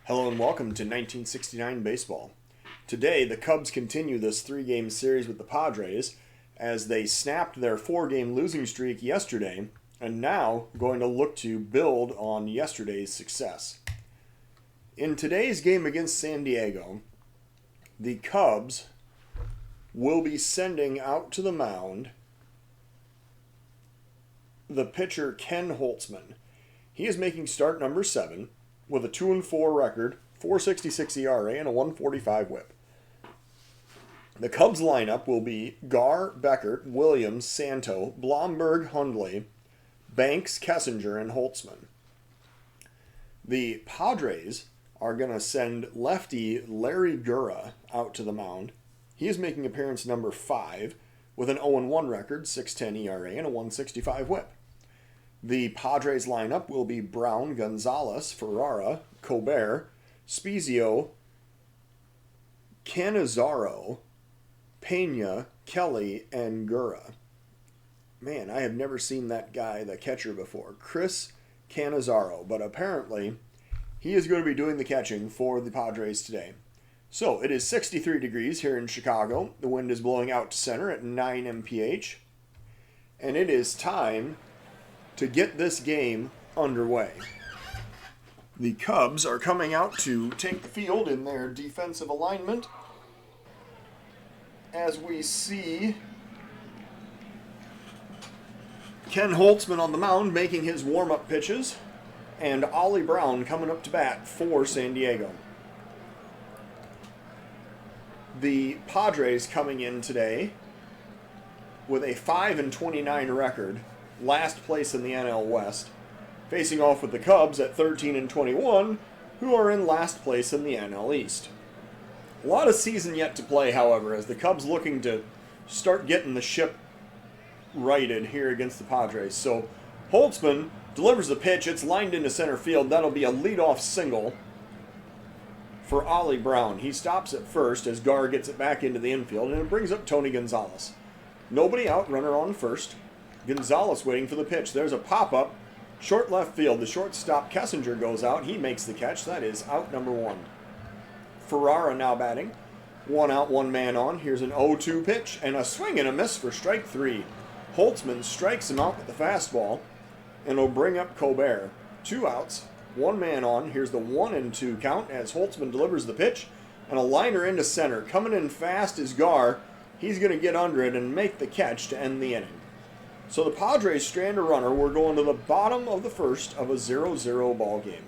Hello and welcome to 1969 Baseball. Today, the Cubs continue this three-game series with the Padres as they snapped their four-game losing streak yesterday and now going to look to build on yesterday's success. In today's game against San Diego, the Cubs will be sending out to the mound the pitcher Ken Holtzman. He is making start number 7 with a 2-4 record, 4.66 ERA, and a 1.45 WHIP. The Cubs lineup will be Gar, Beckert, Williams, Santo, Blomberg, Hundley, Banks, Kessinger, and Holtzman. The Padres are going to send lefty Larry Gura out to the mound. He is making appearance number 5 with an 0-1 record, 6.10 ERA, and a 1.65 WHIP. The Padres lineup will be Brown, Gonzalez, Ferrara, Colbert, Spezio, Cannizzaro, Pena, Kelly, and Gura. Man, I have never seen that guy, the catcher, before. Chris Cannizzaro, but apparently he is going to be doing the catching for the Padres today. So, it is 63 degrees here in Chicago. The wind is blowing out to center at 9 mph. And it is time to get this game underway. The Cubs are coming out to take the field in their defensive alignment as we see Ken Holtzman on the mound making his warm-up pitches and Ollie Brown coming up to bat for San Diego. The Padres coming in today with a 5-29 record, last place in the NL West, facing off with the Cubs at 13-21, who are in last place in the NL East. A lot of season yet to play, however, as the Cubs looking to start getting the ship righted here against the Padres. So Holtzman delivers the pitch. It's lined into center field. That'll be a leadoff single for Ollie Brown. He stops at first as Gar gets it back into the infield, and it brings up Tony Gonzalez. Nobody out, runner on first. Gonzalez waiting for the pitch. There's a pop-up. Short left field. The shortstop Kessinger goes out. He makes the catch. That is out number 1. Ferrara now batting. 1 out, 1 man on. Here's an 0-2 pitch and a swing and a miss for strike 3. Holtzman strikes him out with the fastball and will bring up Colbert. 2 outs, 1 man on. Here's the 1-2 count as Holtzman delivers the pitch and a liner into center. Coming in fast is Gar. He's going to get under it and make the catch to end the inning. So the Padres strand a runner. We're going to the bottom of the first of a 0-0 ball game.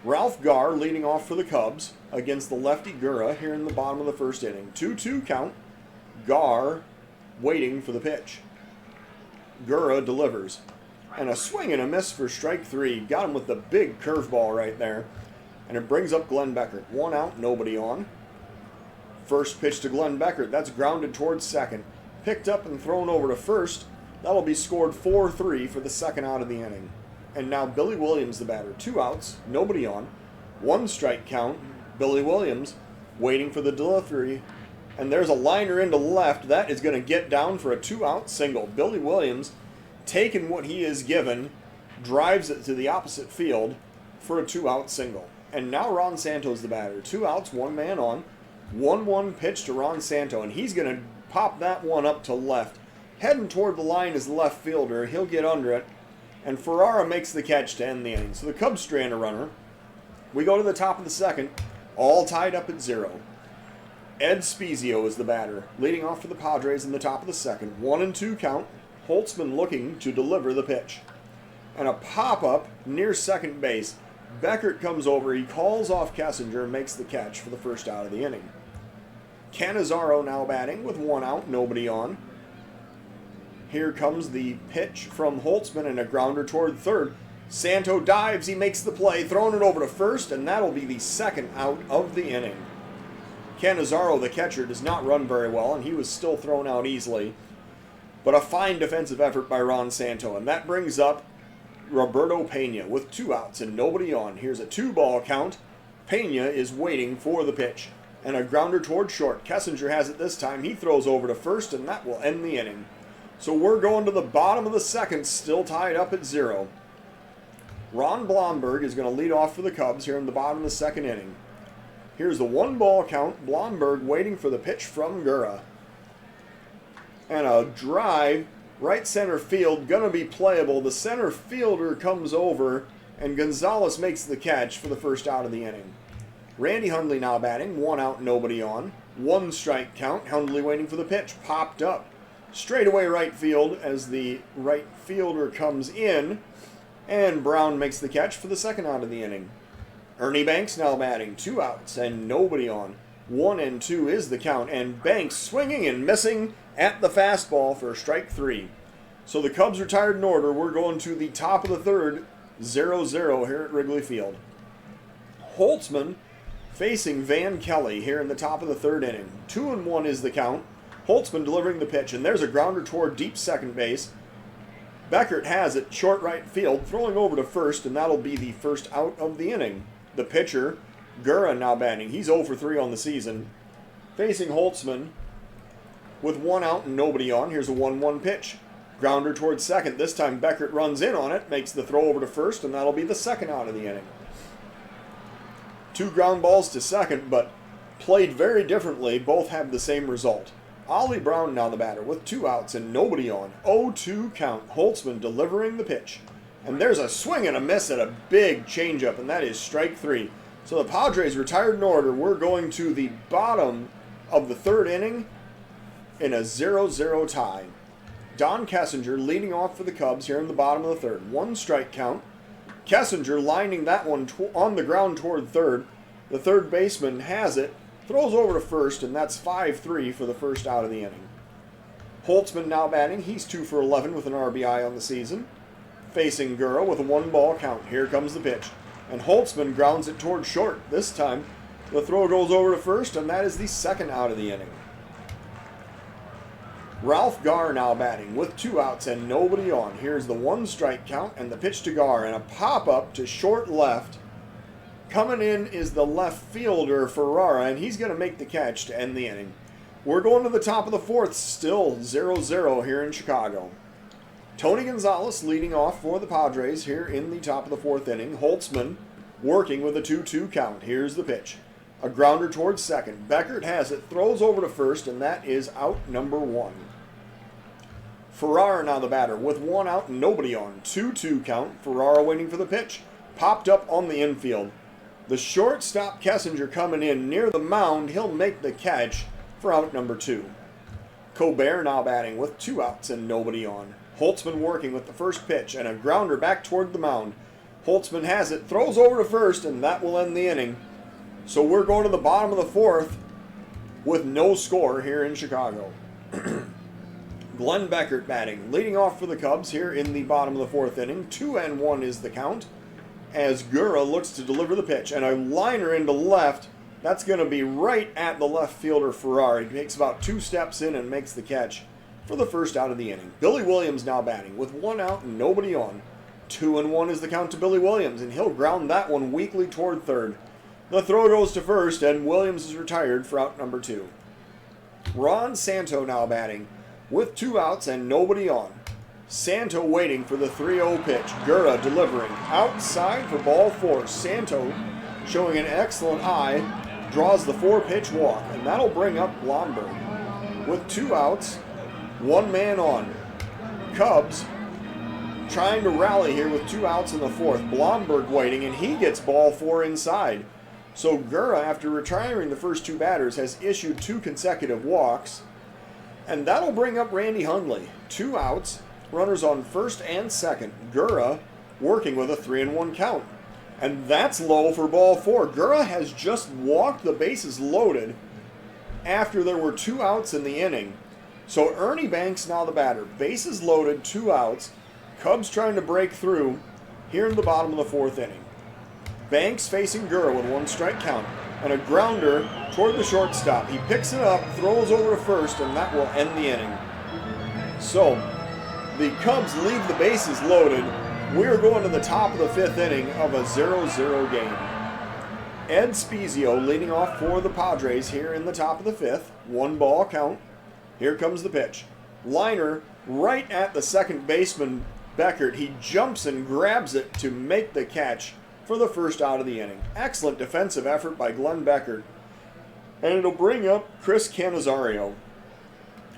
Ralph Gar leading off for the Cubs against the lefty Gura here in the bottom of the first inning. 2-2 count. Gar waiting for the pitch. Gura delivers. And a swing and a miss for strike 3. Got him with the big curveball right there. And it brings up Glenn Beckert. 1 out, nobody on. First pitch to Glenn Beckert. That's grounded towards second. Picked up and thrown over to first. That'll be scored 4-3 for the second out of the inning. And now Billy Williams the batter. 2 outs, nobody on. 1 strike count. Billy Williams waiting for the delivery. And there's a liner into left. That is going to get down for a 2-out single. Billy Williams taking what he is given, drives it to the opposite field for a 2-out single. And now Ron Santo's the batter. 2 outs, 1 man on. 1-1 pitch to Ron Santo. And he's going to pop that one up to left. Heading toward the line is the left fielder. He'll get under it. And Ferrara makes the catch to end the inning. So the Cubs strand a runner. We go to the top of the second. All tied up at 0. Ed Spezio is the batter. Leading off for the Padres in the top of the second. 1-2 count. Holtzman looking to deliver the pitch. And a pop-up near second base. Beckert comes over. He calls off Kessinger and makes the catch for the first out of the inning. Cannizzaro now batting with 1 out, nobody on. Here comes the pitch from Holtzman and a grounder toward third. Santo dives, he makes the play, throwing it over to first, and that'll be the second out of the inning. Cannizzaro, the catcher, does not run very well, and he was still thrown out easily. But a fine defensive effort by Ron Santo, and that brings up Roberto Pena with 2 outs and nobody on. Here's a 2-ball count. Pena is waiting for the pitch. And a grounder toward short. Kessinger has it this time. He throws over to first, and that will end the inning. So we're going to the bottom of the second, still tied up at 0. Ron Blomberg is going to lead off for the Cubs here in the bottom of the second inning. Here's the 1-ball count. Blomberg waiting for the pitch from Gura. And a drive, right center field, going to be playable. The center fielder comes over, and Gonzalez makes the catch for the first out of the inning. Randy Hundley now batting, 1 out, nobody on. 1 strike count. Hundley waiting for the pitch. Popped up. Straightaway right field as the right fielder comes in. And Brown makes the catch for the second out of the inning. Ernie Banks now batting, 2 outs and nobody on. 1-2 is the count, and Banks swinging and missing at the fastball for strike 3. So the Cubs retired in order. We're going to the top of the third, 0-0 here at Wrigley Field. Holtzman facing Van Kelly here in the top of the third inning. 2-1 is the count. Holtzman delivering the pitch, and there's a grounder toward deep second base. Beckert has it, short right field, throwing over to first, and that'll be the first out of the inning. The pitcher, Gura, now batting. He's 0 for 3 on the season. Facing Holtzman with 1 out and nobody on. Here's a 1-1 pitch. Grounder towards second. This time Beckert runs in on it, makes the throw over to first, and that'll be the second out of the inning. 2 ground balls to second, but played very differently. Both have the same result. Ollie Brown now the batter with 2 outs and nobody on. 0-2 count. Holtzman delivering the pitch. And there's a swing and a miss at a big changeup, and that is strike 3. So the Padres retired in order. We're going to the bottom of the third inning in a 0-0 tie. Don Kessinger leading off for the Cubs here in the bottom of the third. 1 strike count. Kessinger lining that one on the ground toward third. The third baseman has it, throws over to first, and that's 5-3 for the first out of the inning. Holtzman now batting. He's 2 for 11 with an RBI on the season. Facing Gura with a 1-ball count. Here comes the pitch. And Holtzman grounds it toward short. This time, the throw goes over to first, and that is the second out of the inning. Ralph Garr now batting with 2 outs and nobody on. Here's the 1 strike count and the pitch to Garr, and a pop-up to short left. Coming in is the left fielder, Ferrara, and he's going to make the catch to end the inning. We're going to the top of the fourth, still 0-0 here in Chicago. Tony Gonzalez leading off for the Padres here in the top of the fourth inning. Holtzman working with a 2-2 count. Here's the pitch. A grounder towards second. Beckert has it, throws over to first, and that is out number 1. Ferrara now the batter with 1 out and nobody on. 2-2 count. Ferrara waiting for the pitch. Popped up on the infield. The shortstop Kessinger coming in near the mound. He'll make the catch for out number 2. Colbert now batting with 2 outs and nobody on. Holtzman working with the first pitch and a grounder back toward the mound. Holtzman has it, throws over to first, and that will end the inning. So we're going to the bottom of the fourth with no score here in Chicago. Glenn Beckert batting, leading off for the Cubs here in the bottom of the fourth inning. 2-1 is the count as Gura looks to deliver the pitch. And a liner into left. That's going to be right at the left fielder Ferrari. He takes about 2 steps in and makes the catch for the first out of the inning. Billy Williams now batting with 1 out and nobody on. 2-1 is the count to Billy Williams, and he'll ground that one weakly toward third. The throw goes to first, and Williams is retired for out number 2. Ron Santo now batting with 2 outs and nobody on. Santo waiting for the 3-0 pitch. Gura delivering outside for ball 4. Santo showing an excellent eye, draws the 4-pitch walk, and that'll bring up Blomberg. With 2 outs, 1 man on. Cubs trying to rally here with 2 outs in the fourth. Blomberg waiting, and he gets ball 4 inside. So Gura, after retiring the first 2 batters, has issued 2 consecutive walks. And that'll bring up Randy Hundley. 2 outs, runners on first and second. Gura working with a 3-1 count. And that's low for ball 4. Gura has just walked the bases loaded after there were 2 outs in the inning. So Ernie Banks now the batter. Bases loaded, 2 outs. Cubs trying to break through here in the bottom of the fourth inning. Banks facing Gura with 1 strike count. And a grounder toward the shortstop. He picks it up, throws over to first, and that will end the inning. So the Cubs leave the bases loaded. We're going to the top of the 5th inning of a 0-0 game. Ed Spezio leading off for the Padres here in the top of the 5th. 1-ball count. Here comes the pitch. Liner right at the second baseman Beckert, he jumps and grabs it to make the catch for the first out of the inning. Excellent defensive effort by Glenn Beckert. And it'll bring up Chris Canizario.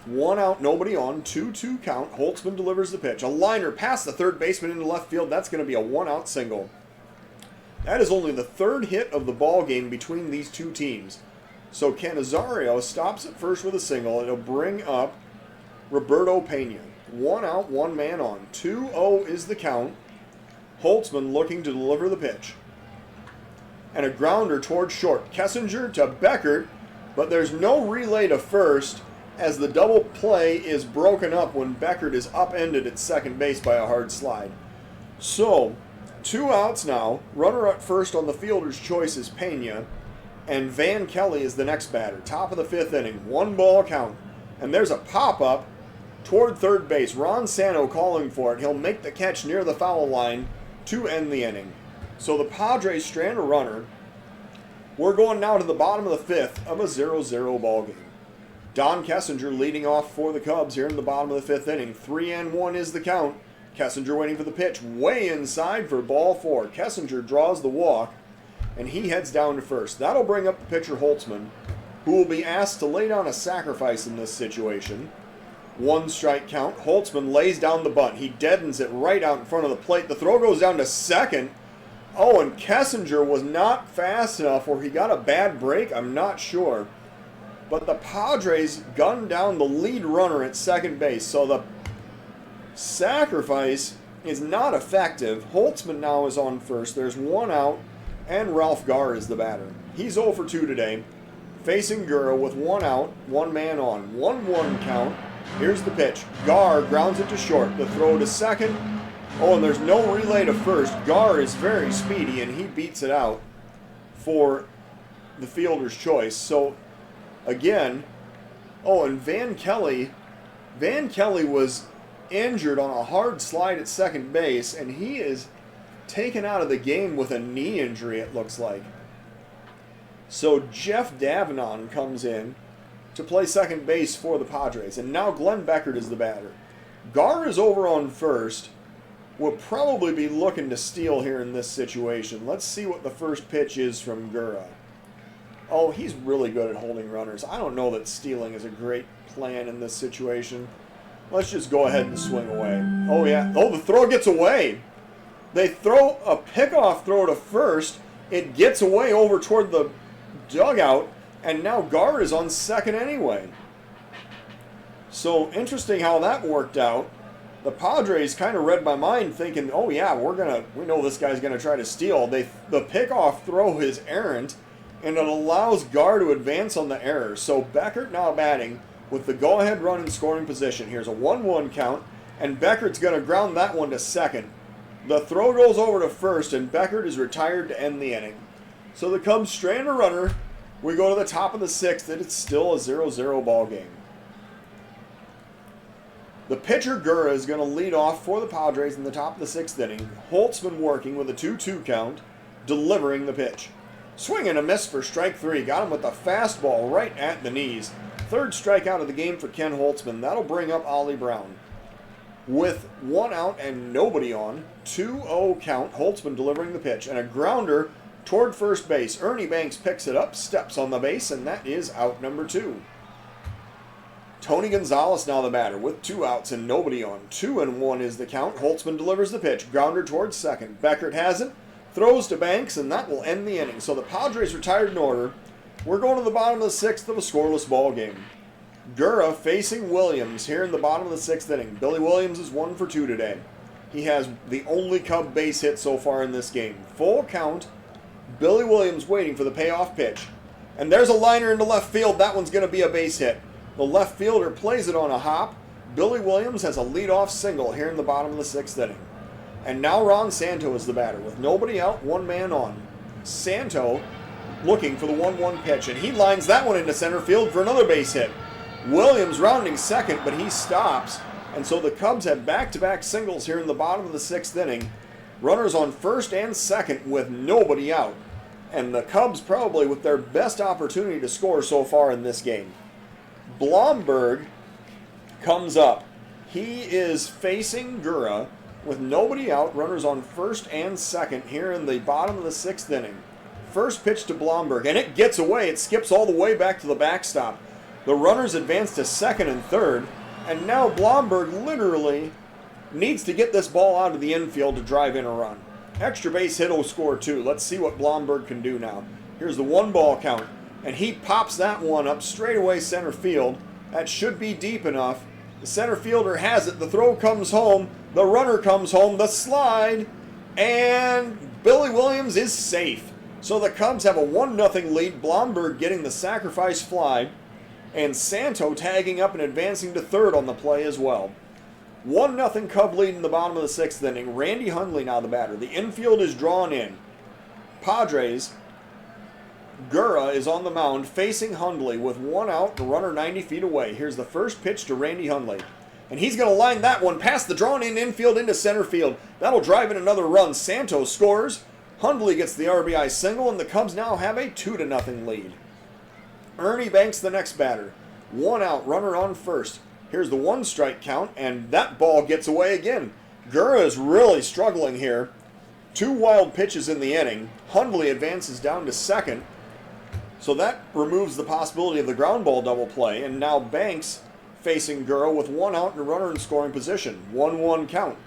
1 out, nobody on, 2-2 count. Holtzman delivers the pitch. A liner past the third baseman into left field. That's going to be a 1-out single. That is only the third hit of the ball game between these two teams. So Canizario stops at first with a single, and it'll bring up Roberto Pena. 1 out, 1 man on. 2-0 is the count. Holtzman looking to deliver the pitch. And a grounder towards short. Kessinger to Beckert, but there's no relay to first, as the double play is broken up when Beckert is upended at second base by a hard slide. So, 2 outs now. Runner at first on the fielder's choice is Pena, and Van Kelly is the next batter. Top of the 5th inning, 1 ball count. And there's a pop-up toward third base. Ron Santo calling for it. He'll make the catch near the foul line to end the inning. So the Padres strand a runner. We're going now to the bottom of the 5th of a 0-0 ball game. Don Kessinger leading off for the Cubs here in the bottom of the 5th inning. 3-1 is the count. Kessinger waiting for the pitch. Way inside for ball 4. Kessinger draws the walk, and he heads down to first. That'll bring up the pitcher Holtzman, who will be asked to lay down a sacrifice in this situation. 1 strike count. Holtzman lays down the bunt. He deadens it right out in front of the plate. The throw goes down to second. Oh, and Kessinger was not fast enough, or he got a bad break. I'm not sure. But the Padres gunned down the lead runner at second base, so the sacrifice is not effective. Holtzman now is on first. There's 1 out, and Ralph Garr is the batter. He's 0 for 2 today, facing Gurra with 1 out, 1 man on. 1-1 count. Here's the pitch. Garr grounds it to short. The throw to second. Oh, and there's no relay to first. Garr is very speedy, and he beats it out for the fielder's choice. So, again, oh, and Van Kelly was injured on a hard slide at second base, and he is taken out of the game with a knee injury, it looks like. So Jeff Davenon comes in to play second base for the Padres, and now Glenn Beckert is the batter. Garr is over on first. We'll probably be looking to steal here in this situation. Let's see what the first pitch is from Gurra. Oh, he's really good at holding runners. I don't know that stealing is a great plan in this situation. Let's just go ahead and swing away. Oh, yeah. Oh, the throw gets away. They throw a pickoff throw to first. It gets away over toward the dugout, and now Garr is on second anyway. So, interesting how that worked out. The Padres kind of read my mind thinking, oh, yeah, we know this guy's going to try to steal. The pickoff throw is errant, and it allows Garr to advance on the error. So Beckert now batting with the go-ahead run in scoring position. Here's a 1-1 count, and Beckert's going to ground that one to second. The throw goes over to first, and Beckert is retired to end the inning. So the Cubs strand a runner. We go to the top of the 6th, and it's still a 0-0 ball game. The pitcher Gurra is going to lead off for the Padres in the top of the 6th inning. Holtzman working with a 2-2 count, delivering the pitch. Swing and a miss for strike 3. Got him with the fastball right at the knees. 3rd strikeout of the game for Ken Holtzman. That'll bring up Ollie Brown. With 1 out and nobody on, 2-0 count, Holtzman delivering the pitch. And a grounder toward first base. Ernie Banks picks it up, steps on the base, and that is out number 2. Tony Gonzalez now the batter with 2 outs and nobody on. 2-1 is the count. Holtzman delivers the pitch. Grounder towards second. Beckert has it. Throws to Banks, and that will end the inning. So the Padres retired in order. We're going to the bottom of the 6th of a scoreless ball game. Gurra facing Williams here in the bottom of the 6th inning. Billy Williams is 1 for 2 today. He has the only Cub base hit so far in this game. Full count. Billy Williams waiting for the payoff pitch. And there's a liner into left field. That one's going to be a base hit. The left fielder plays it on a hop. Billy Williams has a leadoff single here in the bottom of the 6th inning. And now Ron Santo is the batter with nobody out, 1 man on. Santo looking for the 1-1 pitch, and he lines that one into center field for another base hit. Williams rounding second, but he stops. And so the Cubs have back-to-back singles here in the bottom of the 6th inning. Runners on first and second with nobody out. And the Cubs probably with their best opportunity to score so far in this game. Blomberg comes up. He is facing Gurra, with nobody out, runners on first and second here in the bottom of the 6th inning. First pitch to Blomberg, and it gets away. It skips all the way back to the backstop. The runners advance to second and third, and now Blomberg literally needs to get this ball out of the infield to drive in a run. Extra base hit will score 2. Let's see what Blomberg can do now. Here's the 1-ball count, and he pops that one up straight away center field. That should be deep enough. The center fielder has it. The throw comes home. The runner comes home. The slide, and Billy Williams is safe. So the Cubs have a 1-0 lead. Blomberg getting the sacrifice fly, and Santo tagging up and advancing to third on the play as well. 1-0 Cub lead in the bottom of the 6th inning. Randy Hundley now the batter. The infield is drawn in. Padres, Gura is on the mound facing Hundley with 1 out, the runner 90 feet away. Here's the first pitch to Randy Hundley. And he's going to line that one past the drawn-in infield into center field. That'll drive in another run. Santos scores. Hundley gets the RBI single, and the Cubs now have a 2-0 lead. Ernie Banks the next batter. 1 out, runner on first. Here's the 1-strike count, and that ball gets away again. Gura is really struggling here. 2 wild pitches in the inning. Hundley advances down to second. So that removes the possibility of the ground ball double play, and now Banks facing Gura with 1 out and a runner in scoring position. 1-1 count.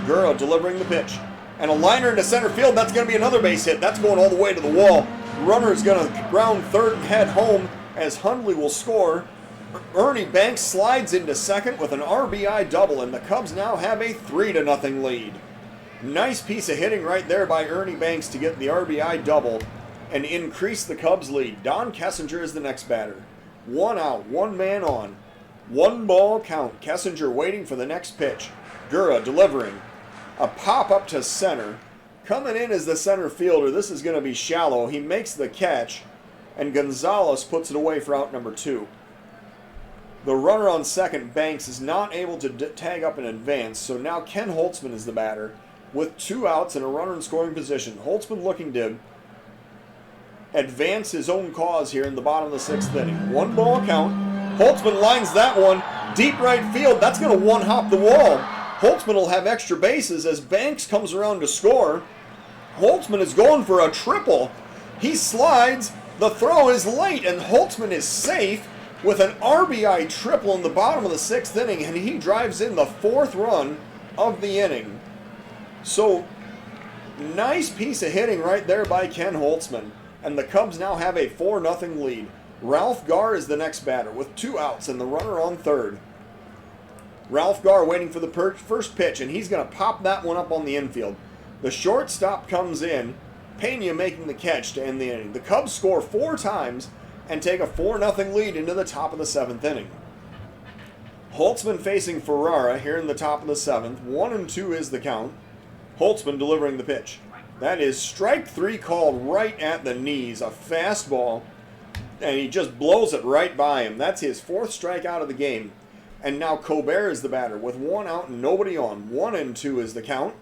Gura delivering the pitch. And a liner into center field. That's going to be another base hit. That's going all the way to the wall. Runner is going to ground third and head home as Hundley will score. Ernie Banks slides into second with an RBI double, and the Cubs now have a 3-0 lead. Nice piece of hitting right there by Ernie Banks to get the RBI double and increase the Cubs lead. Don Kessinger is the next batter. 1 out, 1 man on. 1-ball count. Kessinger waiting for the next pitch. Gura delivering. A pop up to center. Coming in as the center fielder. This is going to be shallow. He makes the catch, and Gonzalez puts it away for out number 2. The runner on second, Banks, is not able to tag up in advance, so now Ken Holtzman is the batter with 2 outs and a runner in scoring position. Holtzman looking to advance his own cause here in the bottom of the 6th inning. 1-ball count. Holtzman lines that one deep right field. That's going to one-hop the wall. Holtzman will have extra bases as Banks comes around to score. Holtzman is going for a triple. He slides. The throw is late, and Holtzman is safe with an RBI triple in the bottom of the 6th inning, and he drives in the 4th run of the inning. So, nice piece of hitting right there by Ken Holtzman, and the Cubs now have a 4-0 lead. Ralph Garr is the next batter with 2 outs and the runner on third. Ralph Garr waiting for the first pitch, and he's going to pop that one up on the infield. The shortstop comes in, Pena making the catch to end the inning. The Cubs score 4 times and take a 4-0 lead into the top of the 7th inning. Holtzman facing Ferrara here in the top of the 7th. 1-2 is the count. Holtzman delivering the pitch. That is strike 3 called right at the knees. A fastball, and he just blows it right by him. That's his 4th strikeout of the game. And now Colbert is the batter with 1 out and nobody on. 1-2 is the count.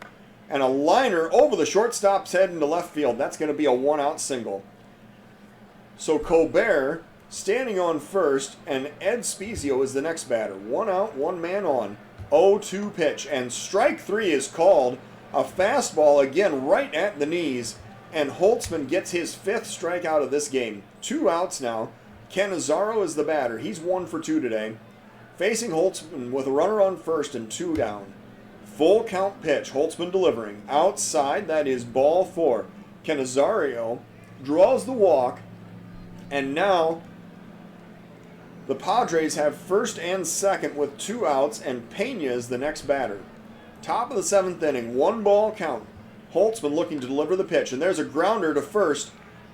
And a liner over the shortstop's head into left field. That's going to be a 1-out single. So Colbert standing on first, and Ed Spezio is the next batter. 1 out, 1 man on. 0-2 pitch. And strike 3 is called. A fastball again right at the knees. And Holtzman gets his 5th strikeout of this game. 2 outs now. Cannizzaro is the batter. He's 1 for 2 today. Facing Holtzman with a runner on first and 2 down. Full count pitch. Holtzman delivering. Outside, that is ball 4. Cannizzaro draws the walk. And now the Padres have first and second with 2 outs, and Pena is the next batter. Top of the 7th inning. 1-ball count. Holtzman looking to deliver the pitch. And there's a grounder to first.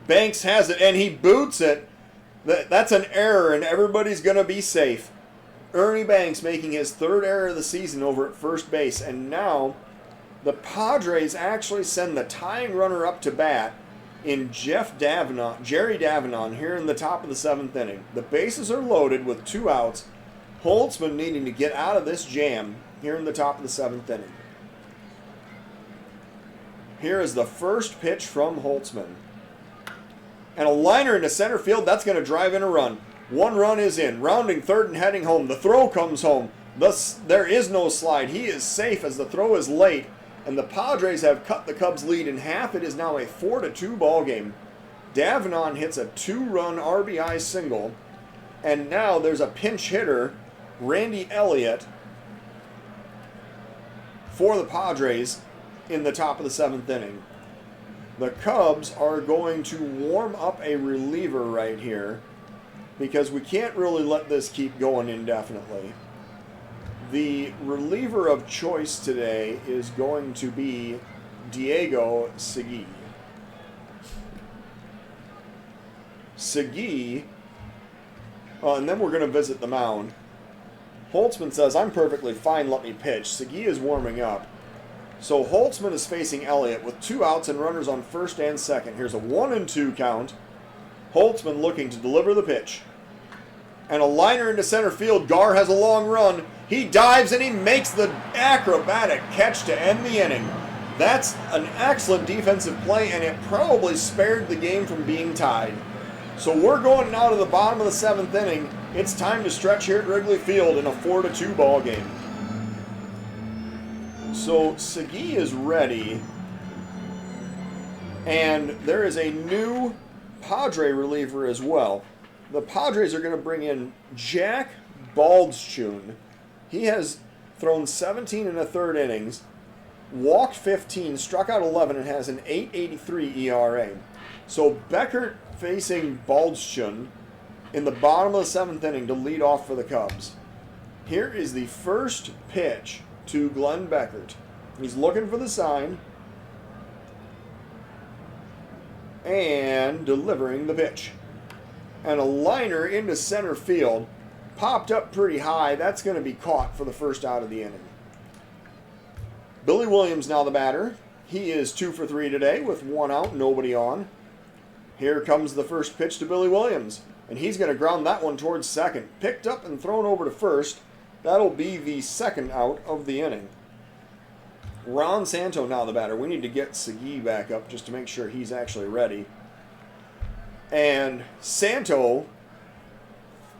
Banks has it, and he boots it. That's an error, and everybody's going to be safe. Ernie Banks making his 3rd error of the season over at first base, and now the Padres actually send the tying runner up to bat in Jerry Davenon here in the top of the 7th inning. The bases are loaded with 2 outs. Holtzman needing to get out of this jam here in the top of the 7th inning. Here is the first pitch from Holtzman. And a liner into center field. That's going to drive in a run. 1 run is in. Rounding third and heading home. The throw comes home. Thus, there is no slide. He is safe as the throw is late, and the Padres have cut the Cubs' lead in half. It is now a 4-2 ball game. Davenon hits a 2-run RBI single, and now there's a pinch hitter, Randy Elliott, for the Padres in the top of the 7th inning. The Cubs are going to warm up a reliever right here because we can't really let this keep going indefinitely. The reliever of choice today is going to be Diego Segui. Segui, and then we're going to visit the mound. Holtzman says, I'm perfectly fine, let me pitch. Segui is warming up. So Holtzman is facing Elliott with 2 outs and runners on first and second. Here's a 1-2 count. Holtzman looking to deliver the pitch. And a liner into center field. Gar has a long run. He dives and he makes the acrobatic catch to end the inning. That's an excellent defensive play, and it probably spared the game from being tied. So we're going now to the bottom of the 7th inning. It's time to stretch here at Wrigley Field in a 4-2 ball game. So Segui is ready, and there is a new Padre reliever as well. The Padres are going to bring in Jack Baldschun. He has thrown 17 1/3 innings, walked 15, struck out 11, and has an 8.83 ERA. So Beckert facing Baldschun in the bottom of the 7th inning to lead off for the Cubs. Here is the first pitch to Glenn Beckert. He's looking for the sign and delivering the pitch. And a liner into center field, popped up pretty high. That's going to be caught for the first out of the inning. Billy Williams now the batter. He is 2 for 3 today with 1 out, nobody on. Here comes the first pitch to Billy Williams, and he's going to ground that one towards second. Picked up and thrown over to first. That'll be the 2nd out of the inning. Ron Santo now the batter. We need to get Segui back up just to make sure he's actually ready. And Santo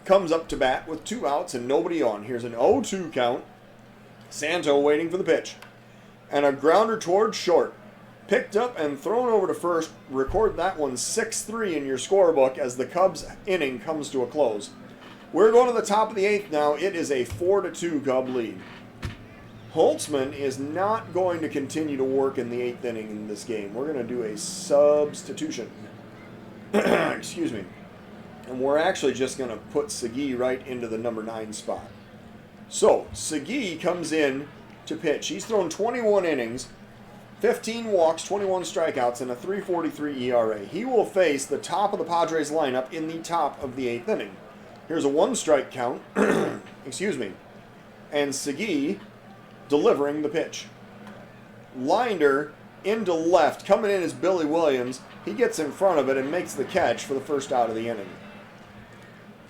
comes up to bat with 2 outs and nobody on. Here's an 0-2 count. Santo waiting for the pitch. And a grounder towards short. Picked up and thrown over to first. Record that one 6-3 in your scorebook as the Cubs inning comes to a close. We're going to the top of the 8th now. It is a 4-2 Cub lead. Holtzman is not going to continue to work in the 8th inning in this game. We're going to do a substitution. Excuse me. And we're actually just going to put Segui right into the number 9 spot. So, Segui comes in to pitch. He's thrown 21 innings, 15 walks, 21 strikeouts, and a 3.43 ERA. He will face the top of the Padres lineup in the top of the 8th inning. Here's a 1-strike count. Excuse me. And Segui delivering the pitch. Liner into left. Coming in is Billy Williams. He gets in front of it and makes the catch for the first out of the inning.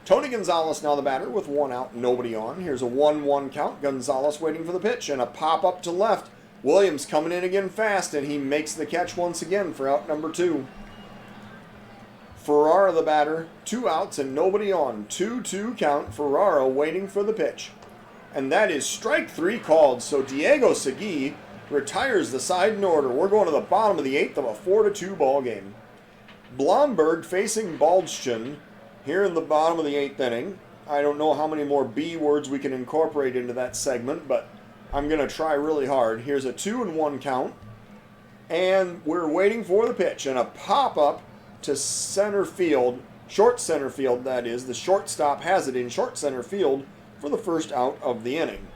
Tony Gonzalez now the batter with 1 out, nobody on. Here's a 1-1 count. Gonzalez waiting for the pitch and a pop up to left. Williams coming in again fast, and he makes the catch once again for out number 2. Ferrara the batter, 2 outs and nobody on. 2-2 count. Ferrara waiting for the pitch. And that is strike 3 called. So Diego Segui retires the side in order. We're going to the bottom of the 8th of a 4-2 ball game. Blomberg facing Baldschun here in the bottom of the 8th inning. I don't know how many more B words we can incorporate into that segment, but I'm going to try really hard. Here's a 2-1 count. And we're waiting for the pitch. And a pop-up to center field, short center field that is. The shortstop has it in short center field for the first out of the inning.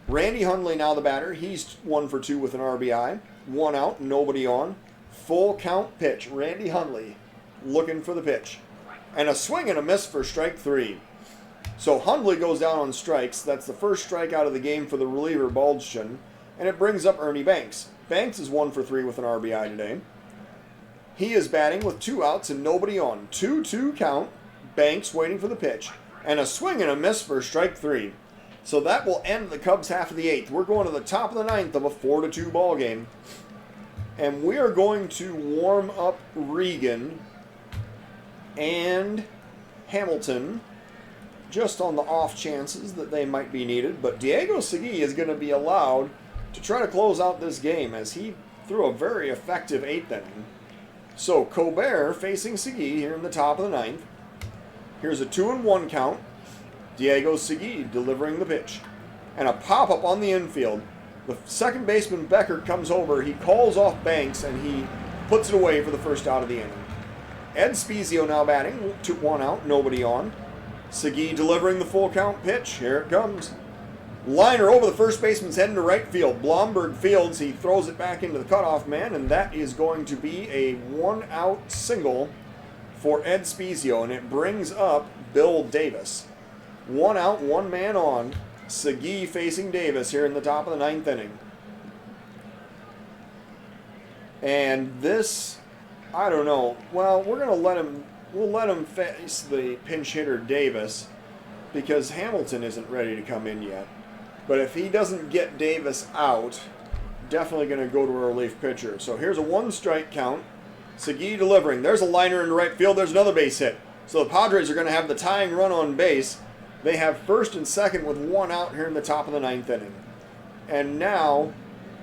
Randy Hundley now the batter. He's 1 for 2 with an RBI. 1 out, nobody on. Full count pitch. Randy Hundley looking for the pitch. And a swing and a miss for strike 3. So Hundley goes down on strikes. That's the first strikeout of the game for the reliever Baldschun. And it brings up Ernie Banks. Banks is 1 for 3 with an RBI today. He is batting with 2 outs and nobody on. 2-2 count. Banks waiting for the pitch. And a swing and a miss for strike 3. So that will end the Cubs half of the 8th. We're going to the top of the 9th of a 4-2 ball game. And we are going to warm up Regan and Hamilton just on the off chances that they might be needed. But Diego Segui is going to be allowed to try to close out this game as he threw a very effective 8th inning. So Colbert facing Segui here in the top of the 9th. Here's a 2-1 count. Diego Segui delivering the pitch. And a pop-up on the infield. The second baseman Becker comes over. He calls off Banks and he puts it away for the first out of the inning. Ed Spezio now batting. 1 out, nobody on. Segui delivering the full count pitch. Here it comes. Liner over the first baseman's head into right field. Blomberg fields. He throws it back into the cutoff man, and that is going to be a 1-out single for Ed Spezio, and it brings up Bill Davis. 1 out, 1 man on. Segui facing Davis here in the top of the 9th inning. And this, I don't know. Well, we'll let him face the pinch hitter Davis because Hamilton isn't ready to come in yet. But if he doesn't get Davis out, definitely going to go to a relief pitcher. So here's a 1-strike count. Segui delivering. There's a liner in right field. There's another base hit. So the Padres are going to have the tying run on base. They have first and second with 1 out here in the top of the 9th inning. And now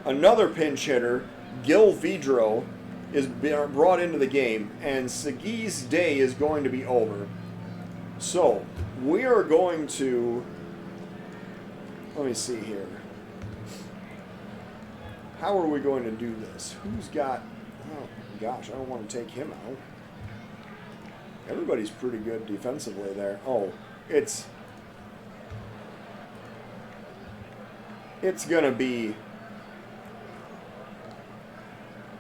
another pinch hitter, Gil Vidro, is brought into the game. And Segui's day is going to be over. So we are going to... Let me see here. How are we going to do this? Who's got... Oh, gosh, I don't want to take him out. Everybody's pretty good defensively there. Oh, it's going to be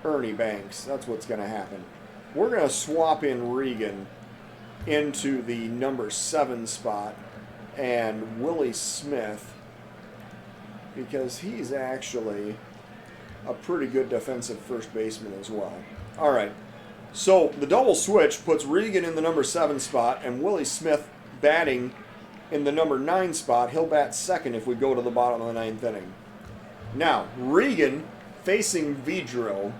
Ernie Banks. That's what's going to happen. We're going to swap in Regan into the number 7 spot and Willie Smith, because he's actually a pretty good defensive first baseman as well. All right, so the double switch puts Regan in the number 7 spot and Willie Smith batting in the number 9 spot. He'll bat second if we go to the bottom of the 9th inning. Now, Regan facing Vidro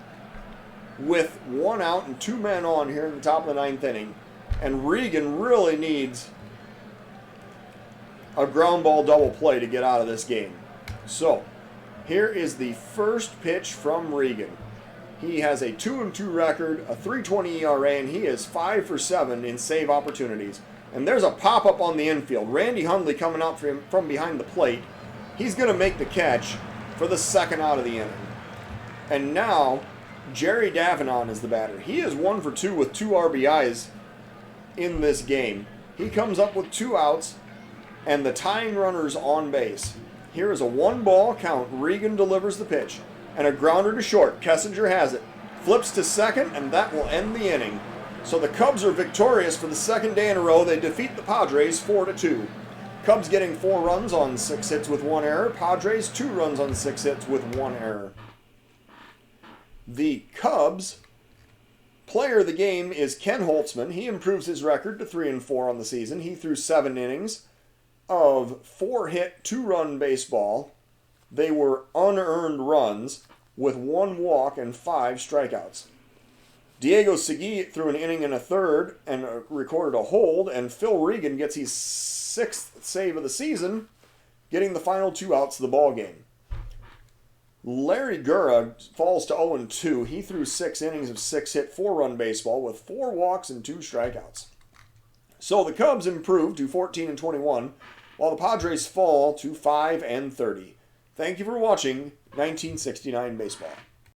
with 1 out and 2 men on here in the top of the 9th inning. And Regan really needs a ground ball double play to get out of this game. So, here is the first pitch from Regan. He has a 2-2 record, a 3.20 ERA, and he is 5 for 7 in save opportunities. And there's a pop-up on the infield. Randy Hundley coming out from behind the plate. He's going to make the catch for the second out of the inning. And now, Jerry Davenon is the batter. He is 1 for 2 with 2 RBIs in this game. He comes up with 2 outs, and the tying runner's on base. Here is a 1-ball count. Regan delivers the pitch. And a grounder to short. Kessinger has it. Flips to second, and that will end the inning. So the Cubs are victorious for the second day in a row. They defeat the Padres 4-2. Cubs getting 4 runs on 6 hits with 1 error. Padres 2 runs on 6 hits with 1 error. The Cubs player of the game is Ken Holtzman. He improves his record to 3-4 on the season. He threw 7 innings of 4-hit, 2-run baseball. They were unearned runs with 1 walk and 5 strikeouts. Diego Segui threw an inning and a third and recorded a hold, and Phil Regan gets his 6th save of the season, getting the final 2 outs of the ball game. Larry Gura falls to 0-2. He threw 6 innings of 6-hit, 4-run baseball with 4 walks and 2 strikeouts. So the Cubs improve to 14-21, while the Padres fall to 5-30. Thank you for watching 1969 Baseball.